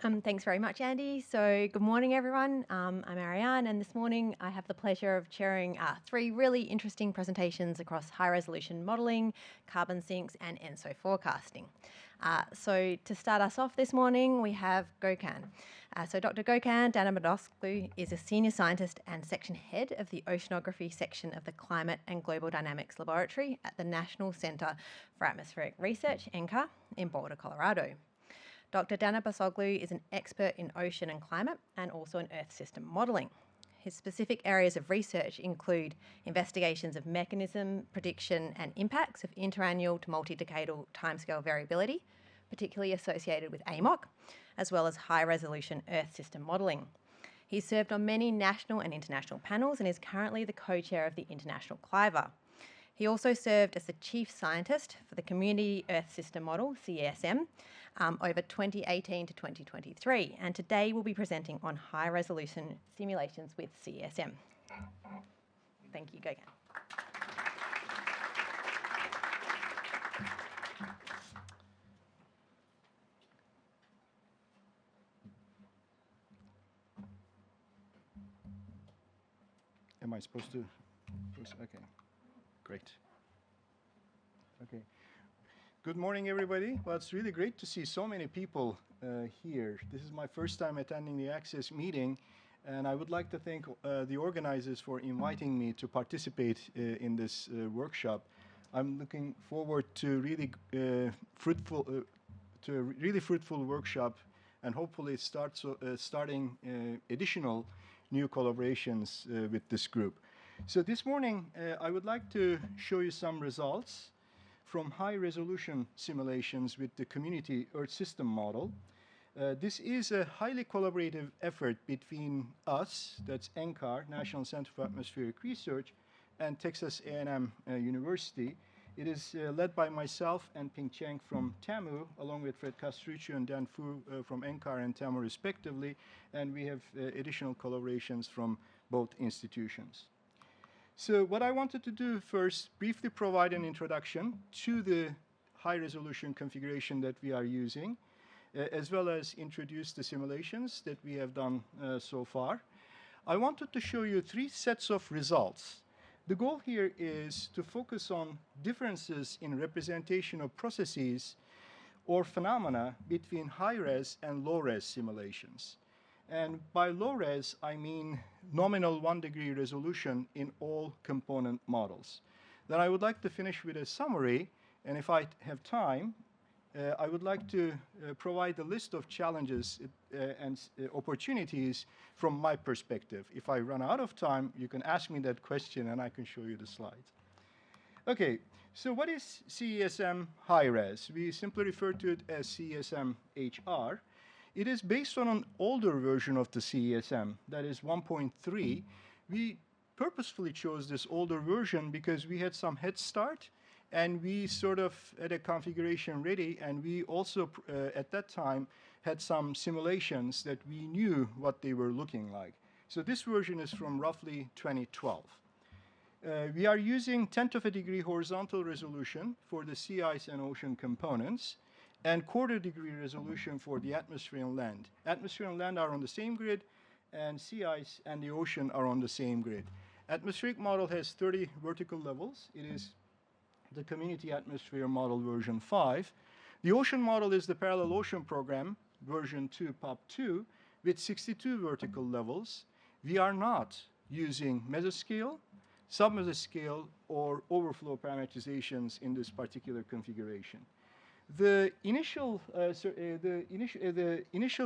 Thanks very much, Andy. So good morning, everyone. I'm Ariane, and this morning I have the pleasure of chairing three really interesting presentations across high-resolution modelling, carbon sinks, and ENSO forecasting. So to start us off this morning, we have Gokhan. So Dr. Gokhan Danabasoglu is a senior scientist and section head of the Oceanography section of the Climate and Global Dynamics Laboratory at the National Centre for Atmospheric Research, NCAR, in Boulder, Colorado. Dr. Danabasoglu is an expert in ocean and climate and also in Earth system modelling. His specific areas of research include investigations of mechanism, prediction and impacts of interannual to multi-decadal timescale variability, particularly associated with AMOC, as well as high-resolution Earth system modelling. He's served on many national and international panels and is currently the co-chair of the International CLIVA. He also served as the chief scientist for the Community Earth System Model, CESM, over 2018 to 2023, and today we'll be presenting on high-resolution simulations with CESM. Thank you, Gokhan. Am I supposed to? Okay, great. Okay. Good morning, everybody. Well, it's really great to see so many people here. This is my first time attending the ACCESS meeting, and I would like to thank the organizers for inviting me to participate in this workshop. I'm looking forward to really fruitful workshop, and hopefully starting additional new collaborations with this group. So this morning, I would like to show you some results from high-resolution simulations with the Community Earth System Model. This is a highly collaborative effort between us, that's NCAR, National Center for Atmospheric Research, and Texas A&M University. It is led by myself and Ping Cheng from TAMU, along with Fred Castruccio and Dan Fu from NCAR and TAMU respectively, and we have additional collaborations from both institutions. So what I wanted to do first, briefly provide an introduction to the high-resolution configuration that we are using, as well as introduce the simulations that we have done so far. I wanted to show you three sets of results. The goal here is to focus on differences in representation of processes or phenomena between high-res and low-res simulations. And by low-res, I mean nominal 1-degree resolution in all component models. Then I would like to finish with a summary, and if I have time, I would like to provide a list of challenges and opportunities from my perspective. If I run out of time, you can ask me that question and I can show you the slides. Okay, so what is CESM high-res? We simply refer to it as CESM-HR. It is based on an older version of the CESM, that is 1.3. We purposefully chose this older version because we had some head start, and we sort of had a configuration ready, and we also, at that time, had some simulations that we knew what they were looking like. So this version is from roughly 2012. We are using 1/10 of a degree horizontal resolution for the sea ice and ocean components, and 1/4 degree resolution for the atmosphere and land. Atmosphere and land are on the same grid, and sea ice and the ocean are on the same grid. Atmospheric model has 30 vertical levels. It is the Community Atmosphere Model version 5. The ocean model is the Parallel Ocean Program version 2, POP2, with 62 vertical levels. We are not using mesoscale, submesoscale, or overflow parameterizations in this particular configuration. The initial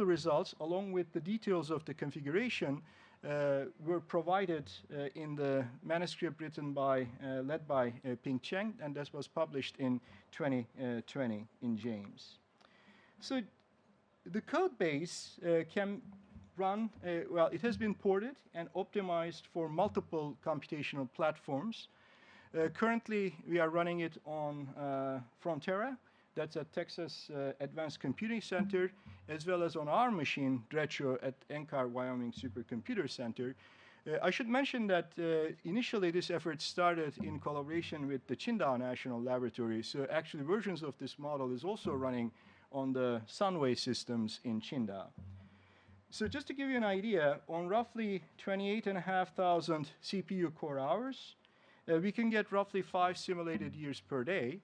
results, along with the details of the configuration, were provided in the manuscript written by, led by Ping Cheng, and this was published in 2020 in James. So the code base can run, well, it has been ported and optimized for multiple computational platforms. Currently, we are running it on Frontera. That's at Texas Advanced Computing Center, as well as on our machine, Dretcho, at NCAR Wyoming Supercomputer Center. I should mention that initially this effort started in collaboration with the Qingdao National Laboratory. So actually versions of this model is also running on the Sunway systems in Qingdao. So just to give you an idea, on roughly 28,500 CPU core hours, we can get roughly 5 simulated years per day,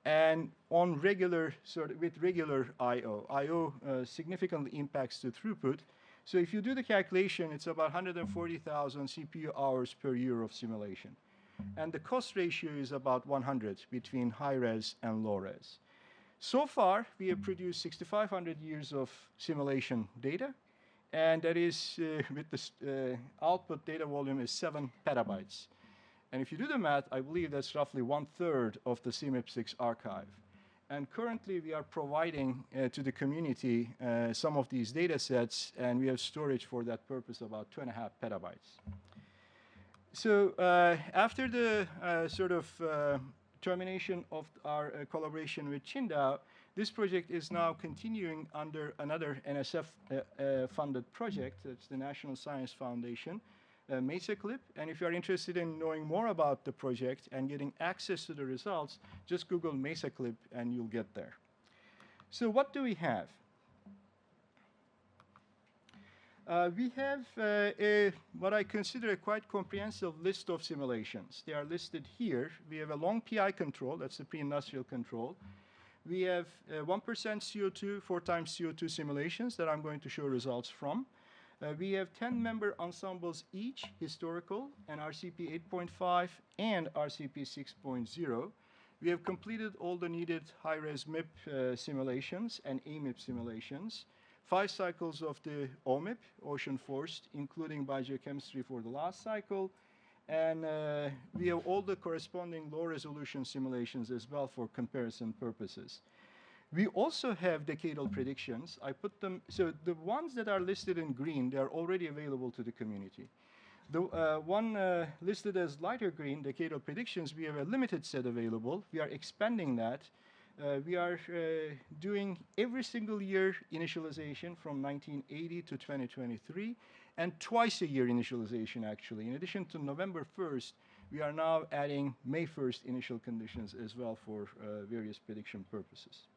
and on regular with regular I/O. I/O significantly impacts the throughput. So if you do the calculation, it's about 140,000 CPU hours per year of simulation. And the cost ratio is about 100 between high-res and low-res. So far, we have produced 6,500 years of simulation data, and that is, with the output data volume is 7 petabytes. And if you do the math, I believe that's roughly 1/3 of the CMIP6 archive. And currently, we are providing to the community some of these data sets, and we have storage for that purpose, about 2.5 petabytes. So after the termination of our collaboration with Qingdao, this project is now continuing under another NSF-funded project. That's the National Science Foundation, MESACLIP. And if you're interested in knowing more about the project and getting access to the results, just Google MESACLIP and you'll get there. So what do we have? We have what I consider a quite comprehensive list of simulations. They are listed here. We have a long PI control, that's the pre-industrial control. We have 1% CO2, 4 times CO2 simulations that I'm going to show results from. We have 10 member ensembles each, historical, and RCP 8.5 and RCP 6.0. We have completed all the needed high-res MIP simulations and AMIP simulations. 5 cycles of the OMIP, ocean forced, including biogeochemistry for the last cycle. And we have all the corresponding low-resolution simulations as well for comparison purposes. We also have decadal predictions. I put them, so the ones that are listed in green, they are already available to the community. The one listed as lighter green, decadal predictions, we have a limited set available. We are expanding that. We are doing every single year initialization from 1980 to 2023, and twice a year initialization, actually. In addition to November 1st, we are now adding May 1st initial conditions as well for various prediction purposes.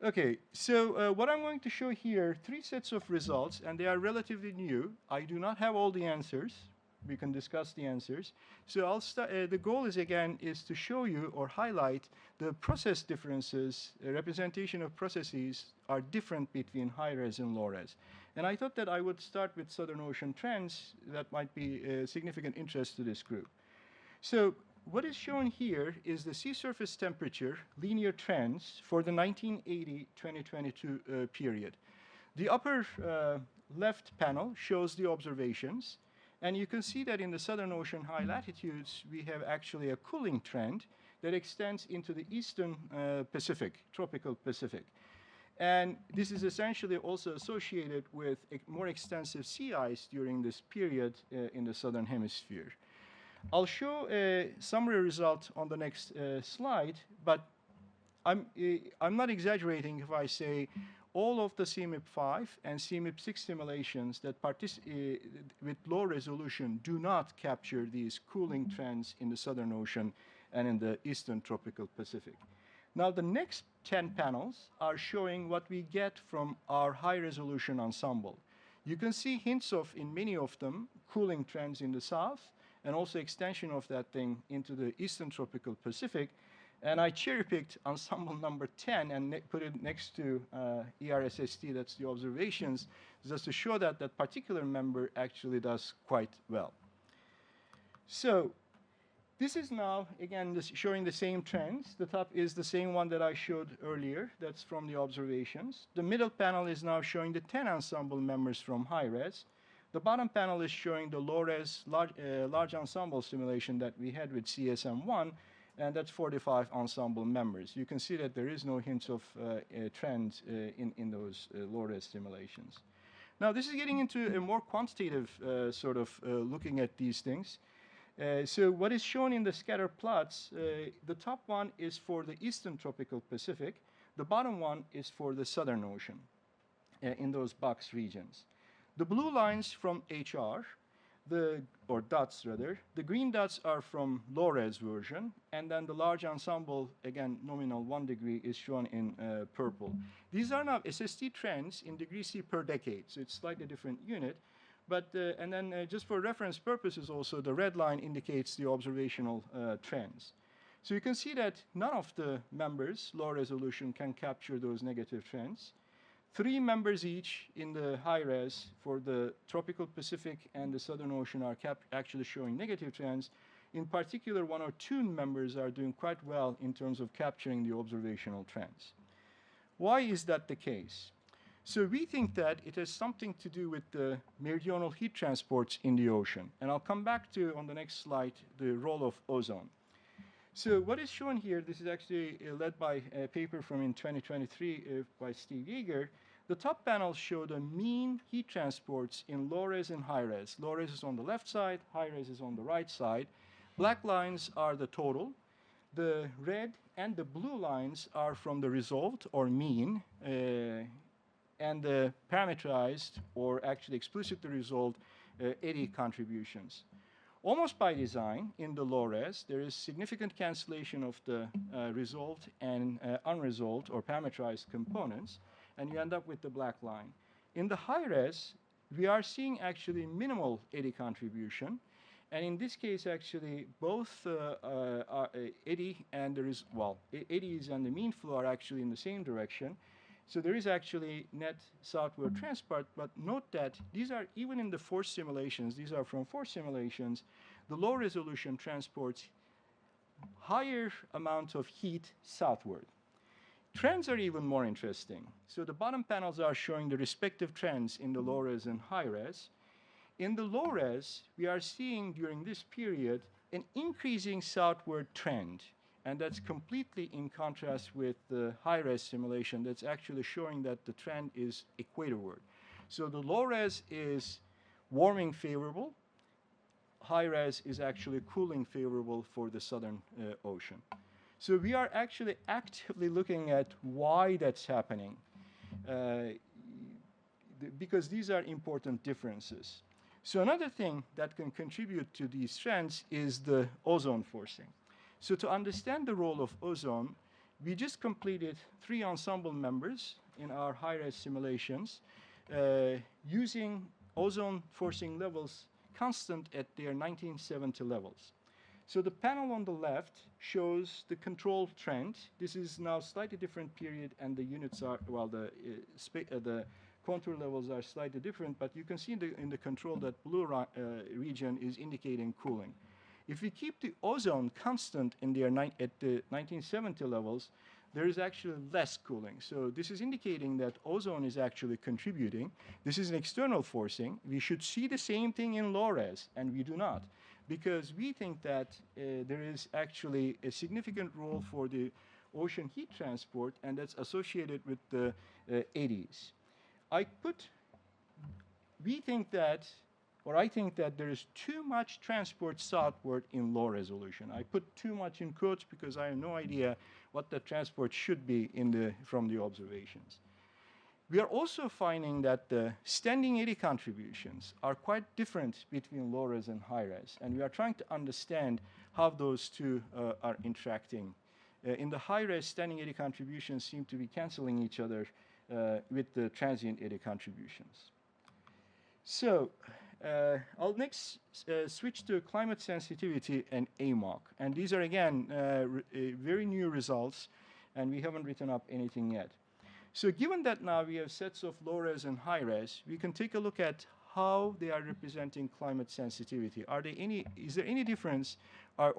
Okay, so what I'm going to show here, 3 sets of results, and they are relatively new. I do not have all the answers. We can discuss the answers. So I'll start, the goal is, again, is to show you or highlight the process differences. Representation of processes are different between high-res and low-res. And I thought that I would start with Southern Ocean trends that might be a significant interest to this group. So what is shown here is the sea surface temperature linear trends for the 1980-2022 period. The upper left panel shows the observations, and you can see that in the Southern Ocean high latitudes, we have actually a cooling trend that extends into the eastern Pacific, tropical Pacific. And this is essentially also associated with more extensive sea ice during this period in the southern hemisphere. I'll show a summary result on the next slide, but I'm not exaggerating if I say all of the CMIP5 and CMIP6 simulations that with low resolution do not capture these cooling trends in the Southern Ocean and in the Eastern Tropical Pacific. Now, the next 10 panels are showing what we get from our high-resolution ensemble. You can see hints of, in many of them, cooling trends in the south, and also extension of that thing into the Eastern Tropical Pacific. And I cherry-picked ensemble number 10 and put it next to ERSST, that's the observations, just to show that that particular member actually does quite well. So this is now, again, showing the same trends. The top is the same one that I showed earlier. That's from the observations. The middle panel is now showing the 10 ensemble members from high-res. The bottom panel is showing the low-res large ensemble simulation that we had with CESM1, and that's 45 ensemble members. You can see that there is no hints of trend in those low-res simulations. Now, this is getting into a more quantitative looking at these things. So what is shown in the scatter plots, the top one is for the Eastern Tropical Pacific. The bottom one is for the Southern Ocean in those box regions. The blue lines from HR, or dots rather. The green dots are from low-res version, and then the large ensemble, again, nominal 1 degree, is shown in purple. These are now SST trends in degree C per decade, so it's slightly different unit. But, and then just for reference purposes also, the red line indicates the observational trends. So you can see that none of the members, low resolution, can capture those negative trends. 3 members each in the high res for the tropical Pacific and the Southern Ocean are actually showing negative trends. In particular, 1 or 2 members are doing quite well in terms of capturing the observational trends. Why is that the case? So we think that it has something to do with the meridional heat transports in the ocean. And I'll come back to, on the next slide, the role of ozone. So what is shown here, this is actually led by a paper from in 2023 by Steve Yeager. The top panels show the mean heat transports in low-res and high-res. Low-res is on the left side, high-res is on the right side. Black lines are the total. The red and the blue lines are from the resolved or mean, and the parameterized or actually explicitly resolved eddy contributions. Almost by design, in the low-res, there is significant cancellation of the resolved and unresolved or parameterized components, and you end up with the black line. In the high-res, we are seeing actually minimal eddy contribution, and in this case, actually, both eddy and eddies and the mean flow are actually in the same direction. So there is actually net southward transport, but note that these are, even in the force simulations, these are from force simulations, the low resolution transports higher amount of heat southward. Trends are even more interesting. So the bottom panels are showing the respective trends in the low-res and high-res. In the low-res, we are seeing during this period an increasing southward trend. And that's completely in contrast with the high-res simulation that's actually showing that the trend is equatorward. So the low-res is warming favorable. High-res is actually cooling favorable for the Southern Ocean. So we are actually actively looking at why that's happening, because these are important differences. So another thing that can contribute to these trends is the ozone forcing. So to understand the role of ozone, we just completed 3 ensemble members in our high-res simulations using ozone forcing levels constant at their 1970 levels. So the panel on the left shows the control trend. This is now slightly different period, and the units are, well, the contour levels are slightly different, but you can see in the control that blue region is indicating cooling. If we keep the ozone constant in their at the 1970 levels, there is actually less cooling. So this is indicating that ozone is actually contributing. This is an external forcing. We should see the same thing in low-res, and we do not, because we think that there is actually a significant role for the ocean heat transport, and that's associated with the eddies. I think that there is too much transport southward in low resolution. I put too much in quotes because I have no idea what the transport should be from the observations. We are also finding that the standing eddy contributions are quite different between low res and high res, and we are trying to understand how those two are interacting. In the high res, standing eddy contributions seem to be canceling each other with the transient eddy contributions. So I'll next switch to climate sensitivity and AMOC. And these are, again, very new results, and we haven't written up anything yet. So given that now we have sets of low-res and high-res, we can take a look at how they are representing climate sensitivity. Is there any difference, are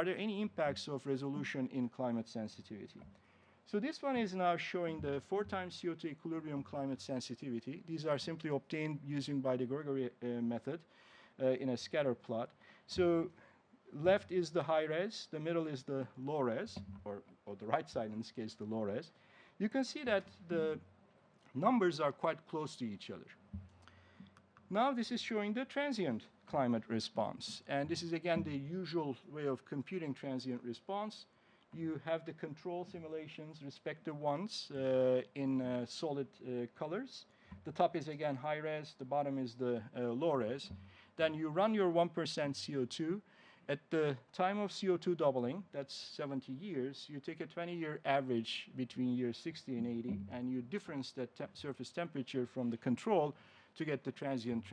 there any impacts of resolution in climate sensitivity? So this one is now showing the 4 times CO2 equilibrium climate sensitivity. These are simply obtained using by the Gregory method in a scatter plot. So left is the high res, the middle is the low res, or the right side in this case, the low res. You can see that the numbers are quite close to each other. Now this is showing the transient climate response. And this is again the usual way of computing transient response. You have the control simulations, respective ones, in solid colors. The top is again high res, the bottom is the low res. then you run your 1% CO2. At the time of CO2 doubling, that's 70 years, you take a 20-year average between years 60 and 80, and you difference that surface temperature from the control to get the transient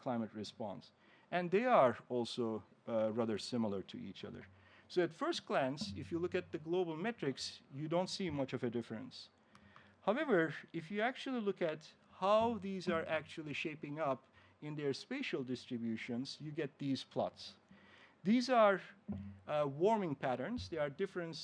climate response. And they are also rather similar to each other. So at first glance, if you look at the global metrics, you don't see much of a difference. However, if you actually look at how these are actually shaping up in their spatial distributions, you get these plots. These are warming patterns. They are different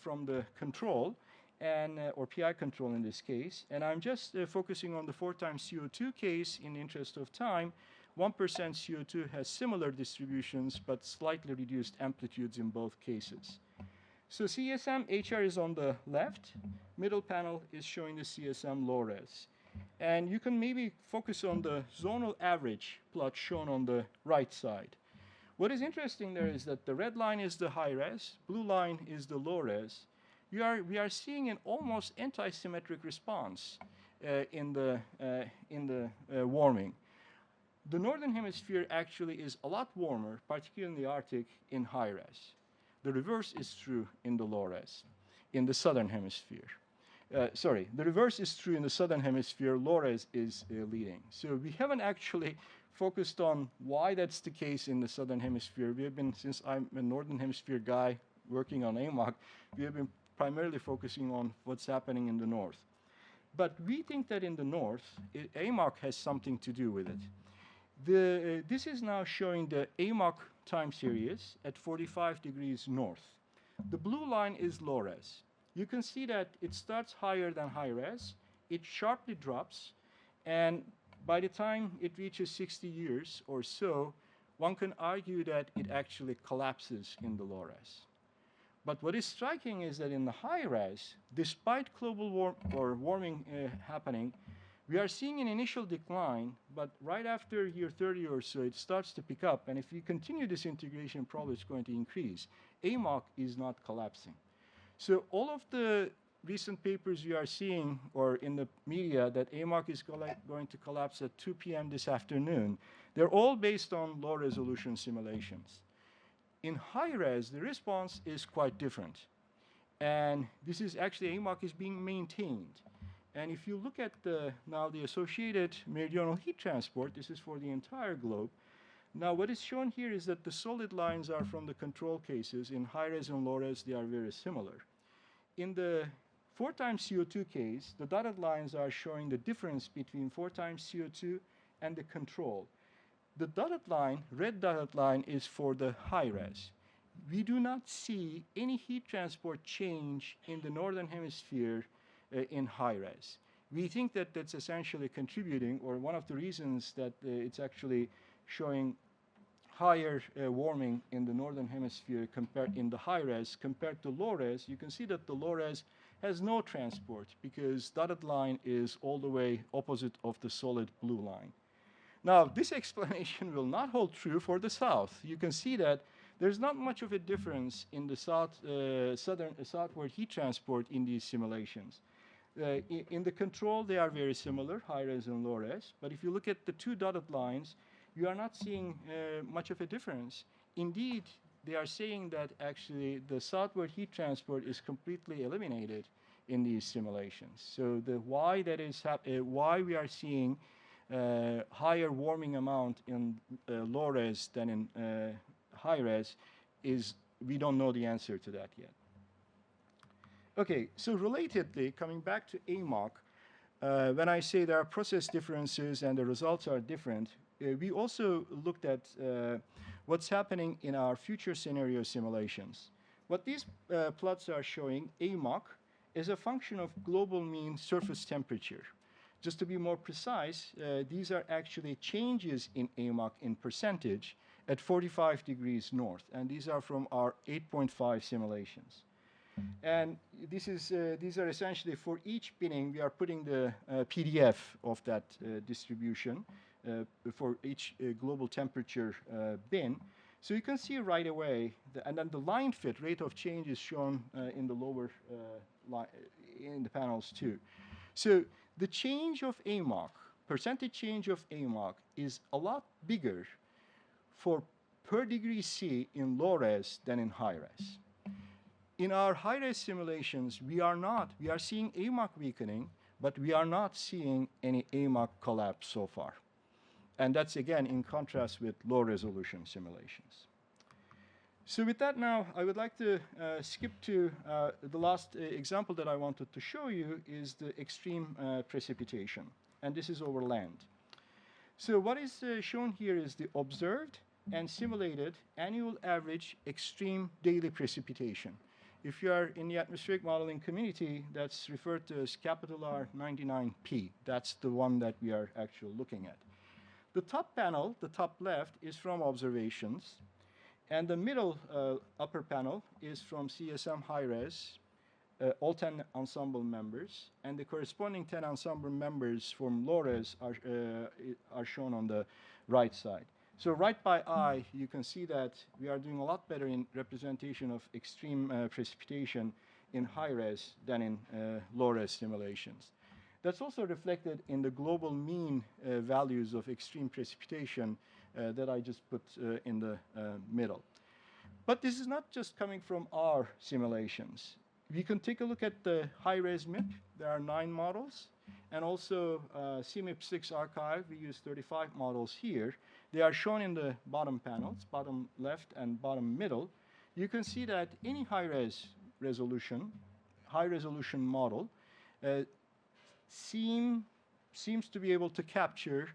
from the control, and or PI control in this case. And I'm just focusing on the 4 times CO2 case in the interest of time. 1% CO2 has similar distributions, but slightly reduced amplitudes in both cases. So CESM HR is on the left. Middle panel is showing the CSM low res. And you can maybe focus on the zonal average plot shown on the right side. What is interesting there is that the red line is the high res, blue line is the low res. We are seeing an almost anti-symmetric response in the warming. The northern hemisphere actually is a lot warmer, particularly in the Arctic, in high res. The reverse is true in the low res, in the southern hemisphere. The reverse is true in the southern hemisphere. Low res is leading. So we haven't actually focused on why that's the case in the southern hemisphere. We have been, since I'm a northern hemisphere guy working on AMOC, we have been primarily focusing on what's happening in the north. But we think that in the north, AMOC has something to do with it. This is now showing the AMOC time series at 45 degrees north. The blue line is low res. You can see that it starts higher than high res. It sharply drops, and by the time it reaches 60 years or so, one can argue that it actually collapses in the low res. But what is striking is that in the high res, despite global warming happening, we are seeing an initial decline, but right after year 30 or so, it starts to pick up. And if we continue this integration, probably it's going to increase. AMOC is not collapsing. So all of the recent papers you are seeing, or in the media, that AMOC is going to collapse at 2 p.m. this afternoon, they're all based on low-resolution simulations. In high-res, the response is quite different. And this is actually, AMOC is being maintained. And if you look at now the associated meridional heat transport, this is for the entire globe. Now what is shown here is that the solid lines are from the control cases. In high-res and low-res, they are very similar. In the 4 times CO2 case, the dotted lines are showing the difference between 4 times CO2 and the control. The dotted line, red dotted line, is for the high-res. We do not see any heat transport change in the northern hemisphere in high-res. We think that that's essentially contributing, or one of the reasons that it's actually showing higher warming in the northern hemisphere compared in the high-res compared to low-res. You can see that the low-res has no transport because dotted line is all the way opposite of the solid blue line. Now, this explanation will not hold true for the south. You can see that there's not much of a difference in the southward heat transport in these simulations. In the control, they are very similar, high-res and low-res. But if you look at the 2 dotted lines, you are not seeing much of a difference. Indeed, they are saying that actually the southward heat transport is completely eliminated in these simulations. So the why that is why we are seeing higher warming amount in low-res than in high-res is, we don't know the answer to that yet. Okay, so relatedly, coming back to AMOC, when I say there are process differences and the results are different, we also looked at what's happening in our future scenario simulations. What these plots are showing, AMOC, is a function of global mean surface temperature. Just to be more precise, these are actually changes in AMOC in percentage at 45 degrees north, and these are from our 8.5 simulations. And these are essentially for each binning, we are putting the PDF of that distribution for each global temperature bin. So you can see right away, and then the line fit rate of change is shown in the lower in the panels too. So the change of AMOC, percentage change of AMOC, is a lot bigger for per degree C in low res than in high res. In our high res simulations, we are seeing AMOC weakening, but we are not seeing any AMOC collapse so far. And that's again in contrast with low resolution simulations. So with that now, I would like to skip to the last example that I wanted to show you is the extreme precipitation. And this is over land. So what is shown here is the observed and simulated annual average extreme daily precipitation. If you are in the atmospheric modeling community, that's referred to as capital R 99P. That's the one that we are actually looking at. The top panel, the top left, is from observations. And the middle upper panel is from CESM high-res, all 10 ensemble members. And the corresponding 10 ensemble members from low-res are shown on the right side. So right by eye, you can see that we are doing a lot better in representation of extreme precipitation in high-res than in low-res simulations. That's also reflected in the global mean values of extreme precipitation that I just put in the middle. But this is not just coming from our simulations. We can take a look at the high-res MIP. There are 9 models. And also CMIP6 archive, we use 35 models here. They are shown in the bottom panels, bottom left and bottom middle. You can see that any high-resolution model seems to be able to capture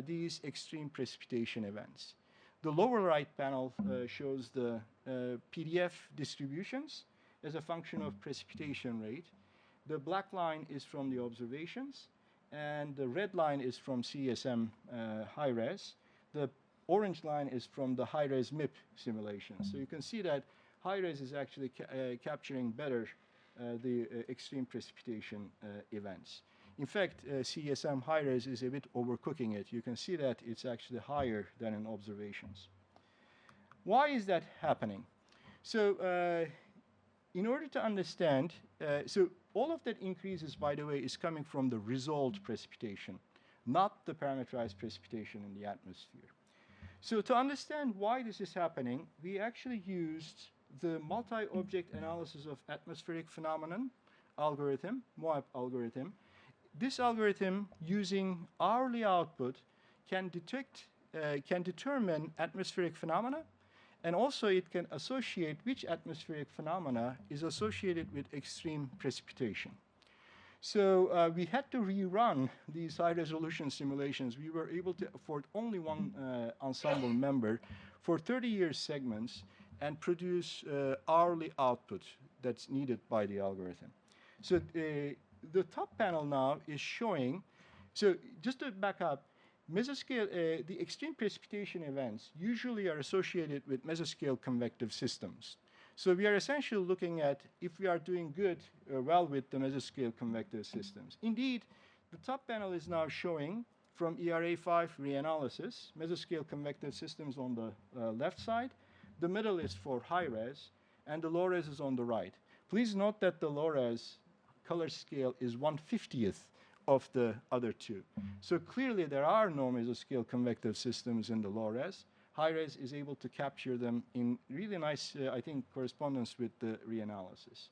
these extreme precipitation events. The lower right panel shows the PDF distributions as a function of precipitation rate. The black line is from the observations, and the red line is from CESM high-res. The orange line is from the high-res MIP simulation. So you can see that high-res is actually capturing better the extreme precipitation events. In fact, CESM high-res is a bit overcooking it. You can see that it's actually higher than in observations. Why is that happening? So in order to understand, so all of that increases, by the way, is coming from the resolved precipitation, not the parameterized precipitation in the atmosphere. So to understand why this is happening, we actually used the multi-object analysis of atmospheric phenomenon algorithm, MOAB algorithm. This algorithm, using hourly output, can determine atmospheric phenomena, and also it can associate which atmospheric phenomena is associated with extreme precipitation. So we had to rerun these high-resolution simulations. We were able to afford only one ensemble member for 30-year segments and produce hourly output that's needed by the algorithm. So the top panel now is showing, so just to back up, mesoscale, the extreme precipitation events usually are associated with mesoscale convective systems. So we are essentially looking at if we are doing good, well with the mesoscale convective systems. Indeed, the top panel is now showing from ERA5 reanalysis, mesoscale convective systems on the left side. The middle is for high-res, and the low-res is on the right. Please note that the low-res color scale is 1/50th of the other two. So clearly there are no mesoscale convective systems in the low-res. High-res is able to capture them in really nice, I think, correspondence with the reanalysis.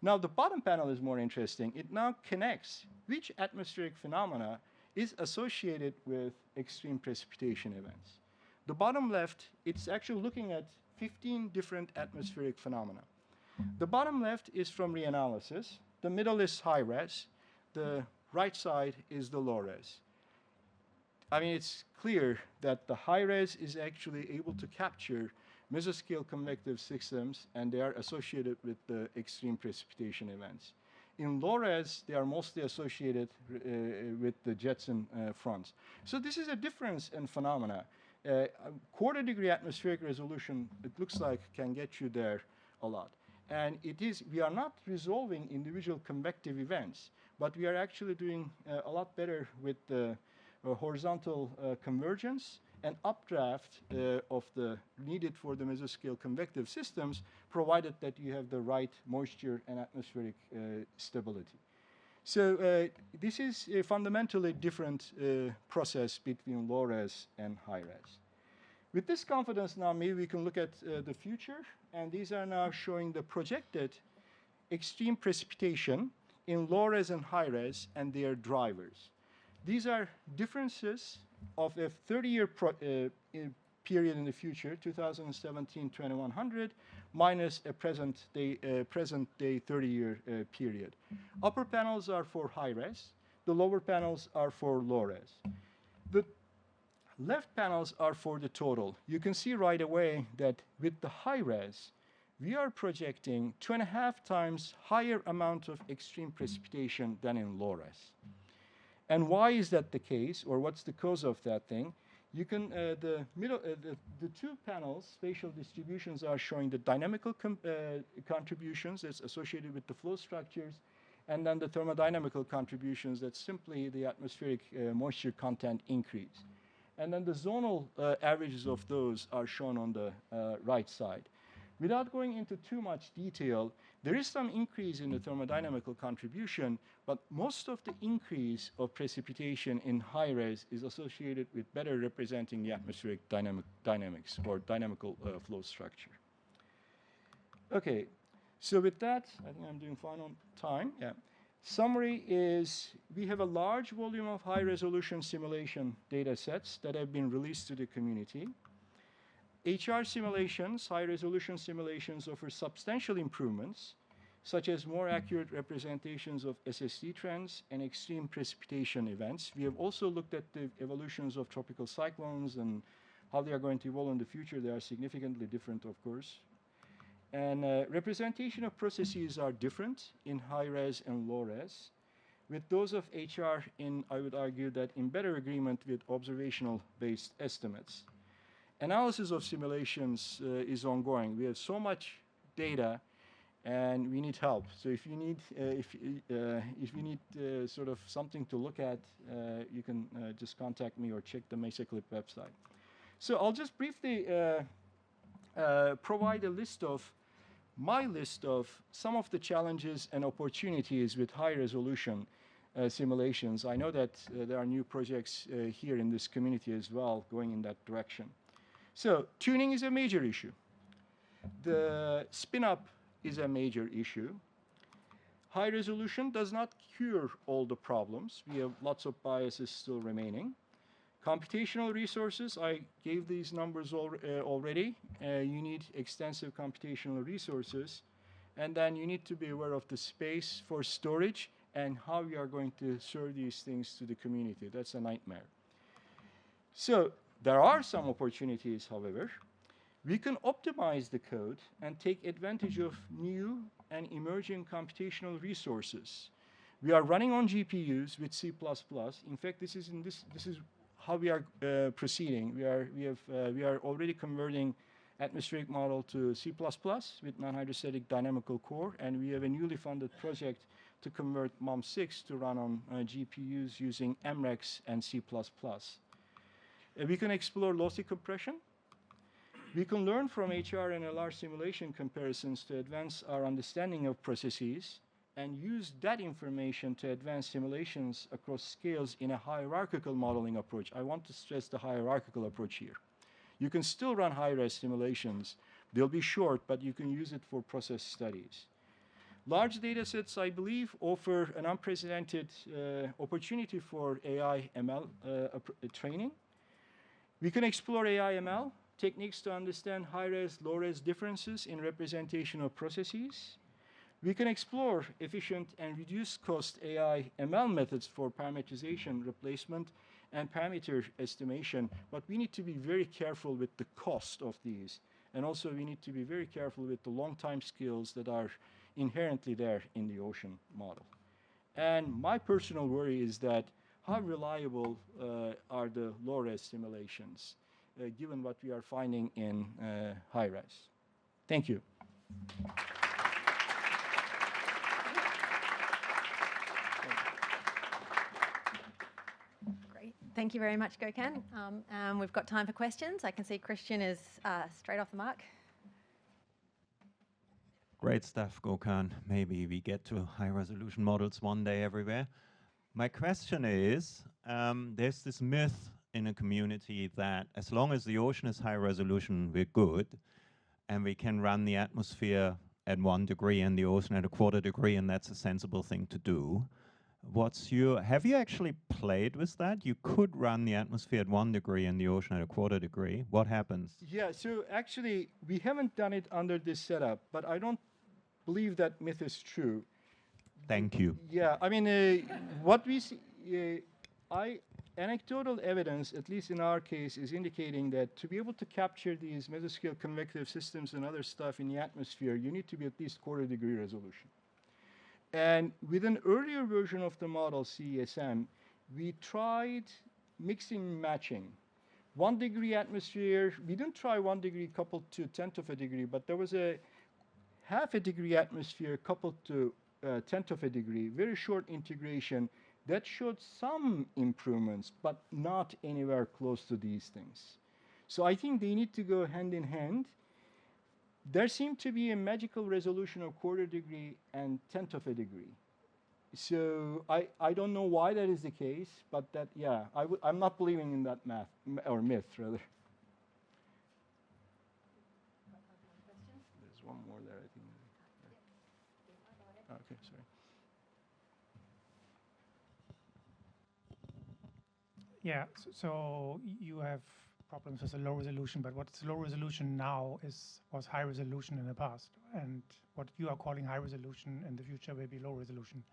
Now the bottom panel is more interesting. It now connects which atmospheric phenomena is associated with extreme precipitation events. The bottom left, it's actually looking at 15 different atmospheric phenomena. The bottom left is from reanalysis. The middle is high-res. The right side is the low-res. I mean, it's clear that the high-res is actually able to capture mesoscale convective systems, and they are associated with the extreme precipitation events. In low-res, they are mostly associated with the Jetson fronts. So this is a difference in phenomena. Quarter-degree atmospheric resolution, it looks like, can get you there a lot. And it is, we are not resolving individual convective events, but we are actually doing a lot better with the horizontal convergence and updraft of the needed for the mesoscale convective systems, provided that you have the right moisture and atmospheric stability. So this is a fundamentally different process between low-res and high-res. With this confidence now, maybe we can look at the future, and these are now showing the projected extreme precipitation in low-res and high-res and their drivers. These are differences of a 30-year period in the future, 2017-2100, minus a present-day 30-year period. Upper panels are for high-res. The lower panels are for low-res. The left panels are for the total. You can see right away that with the high-res, we are projecting 2.5 times higher amount of extreme precipitation than in low-res. And why is that the case, or what's the cause of that thing? You can, the two panels, spatial distributions, are showing the dynamical contributions that's associated with the flow structures, and then the thermodynamical contributions that's simply the atmospheric moisture content increase. And then the zonal averages of those are shown on the right side. Without going into too much detail, there is some increase in the thermodynamical contribution, but most of the increase of precipitation in high-res is associated with better representing the atmospheric dynamics or dynamical flow structure. Okay, so with that, I think I'm doing fine on time. Yeah. Summary is we have a large volume of high-resolution simulation data sets that have been released to the community. HR simulations, high-resolution simulations, offer substantial improvements, such as more accurate representations of SSD trends and extreme precipitation events. We have also looked at the evolutions of tropical cyclones and how they are going to evolve in the future. They are significantly different, of course. And representation of processes are different in high-res and low-res, with those of HR I would argue that in better agreement with observational-based estimates. Analysis of simulations is ongoing. We have so much data, and we need help. So if you need, if you need sort of something to look at, you can just contact me or check the MESACLIP website. So I'll just briefly provide a list of my list of some of the challenges and opportunities with high-resolution simulations. I know that there are new projects here in this community as well going in that direction. So tuning is a major issue. The spin-up is a major issue. High resolution does not cure all the problems. We have lots of biases still remaining. Computational resources, I gave these numbers already. You need extensive computational resources. And then you need to be aware of the space for storage and how we are going to serve these things to the community. That's a nightmare. So there are some opportunities, however. We can optimize the code and take advantage of new and emerging computational resources. We are running on GPUs with C++. In fact, this is how we are proceeding. We are already converting atmospheric model to C++ with non-hydrostatic dynamical core, and we have a newly funded project to convert MOM6 to run on GPUs using MREX and C++. We can explore lossy compression. We can learn from HR and LR simulation comparisons to advance our understanding of processes and use that information to advance simulations across scales in a hierarchical modeling approach. I want to stress the hierarchical approach here. You can still run high-res simulations. They'll be short, but you can use it for process studies. Large data sets, I believe, offer an unprecedented opportunity for AI/ML training. We can explore AI/ML techniques to understand high-res, low-res differences in representation of processes. We can explore efficient and reduced-cost AI/ML methods for parameterization, replacement, and parameter estimation, but we need to be very careful with the cost of these. And also, we need to be very careful with the long time scales that are inherently there in the ocean model. And my personal worry is that how reliable are the low-res simulations, given what we are finding in high-res? Thank you. Great. Thank you very much, Gokhan. We've got time for questions. I can see Christian is straight off the mark. Great stuff, Gokhan. Maybe we get to high-resolution models one day everywhere. My question is, there's this myth in a community that as long as the ocean is high resolution, we're good, and we can run the atmosphere at 1 degree and the ocean at a 1/4 degree, and that's a sensible thing to do. Have you actually played with that? You could run the atmosphere at 1 degree and the ocean at a 1/4 degree. What happens? Yeah, so actually, we haven't done it under this setup, but I don't believe that myth is true. Thank you. Yeah, I mean, what we see, anecdotal evidence, at least in our case, is indicating that to be able to capture these mesoscale convective systems and other stuff in the atmosphere, you need to be at least 1/4 degree resolution. And with an earlier version of the model, CESM, we tried mixing and matching. 1 degree atmosphere, we didn't try 1 degree coupled to 1/10 of a degree, but there was a 1/2 degree atmosphere coupled to 1/10 of a degree, very short integration that showed some improvements, but not anywhere close to these things. So I think they need to go hand in hand. There seemed to be a magical resolution of 1/4 degree and 1/10 of a degree. So I don't know why that is the case, but that, yeah, I'm not believing in that math, or myth, rather. There's one more there, I think. Okay, sorry. Yeah, so you have problems with the low resolution, but what's low resolution now was high resolution in the past, and what you are calling high resolution in the future will be low resolution.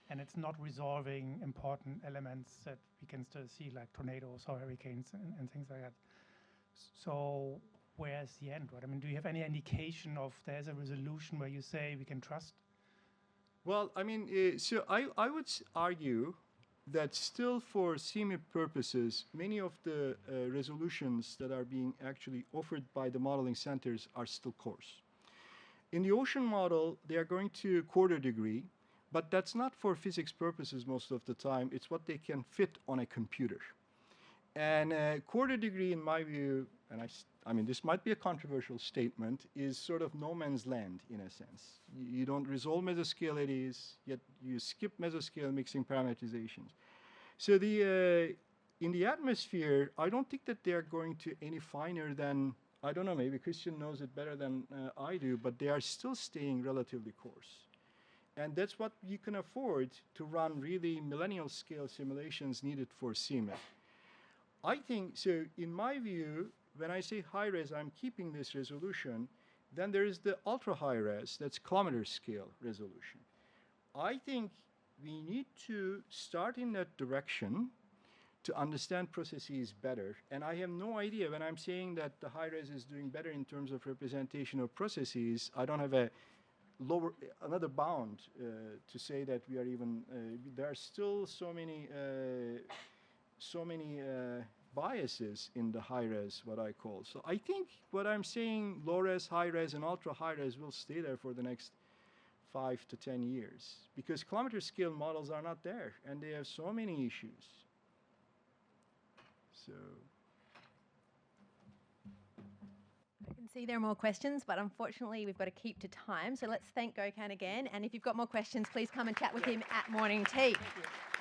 And it's not resolving important elements that we can still see, like tornadoes or hurricanes and things like that. So where's the end, right? I mean, do you have any indication of there's a resolution where you say we can trust? Well, I mean, so I would argue that still for CMIP purposes, many of the resolutions that are being actually offered by the modeling centers are still coarse. In the ocean model, they are going to 1/4 degree, but that's not for physics purposes most of the time. It's what they can fit on a computer. And 1/4 degree, in my view, and I mean, this might be a controversial statement, is sort of no man's land in a sense. You don't resolve mesoscale eddies, yet you skip mesoscale mixing parameterizations. So in the atmosphere, I don't think that they're going to any finer than, I don't know, maybe Christian knows it better than I do, but they are still staying relatively coarse. And that's what you can afford to run really millennial scale simulations needed for CMIP. I think, so in my view, when I say high res, I'm keeping this resolution. Then there is the ultra high res, that's kilometer scale resolution. I think we need to start in that direction to understand processes better. And I have no idea when I'm saying that the high res is doing better in terms of representation of processes. I don't have another bound to say that we are even, there are still so many biases in the high res, what I call. So I think what I'm saying, low res, high res, and ultra high res will stay there for the next 5 to 10 years because kilometer scale models are not there and they have so many issues. So I can see there are more questions, but unfortunately we've got to keep to time. So let's thank Gokhan again. And if you've got more questions, please come and chat with him at morning tea. thank you.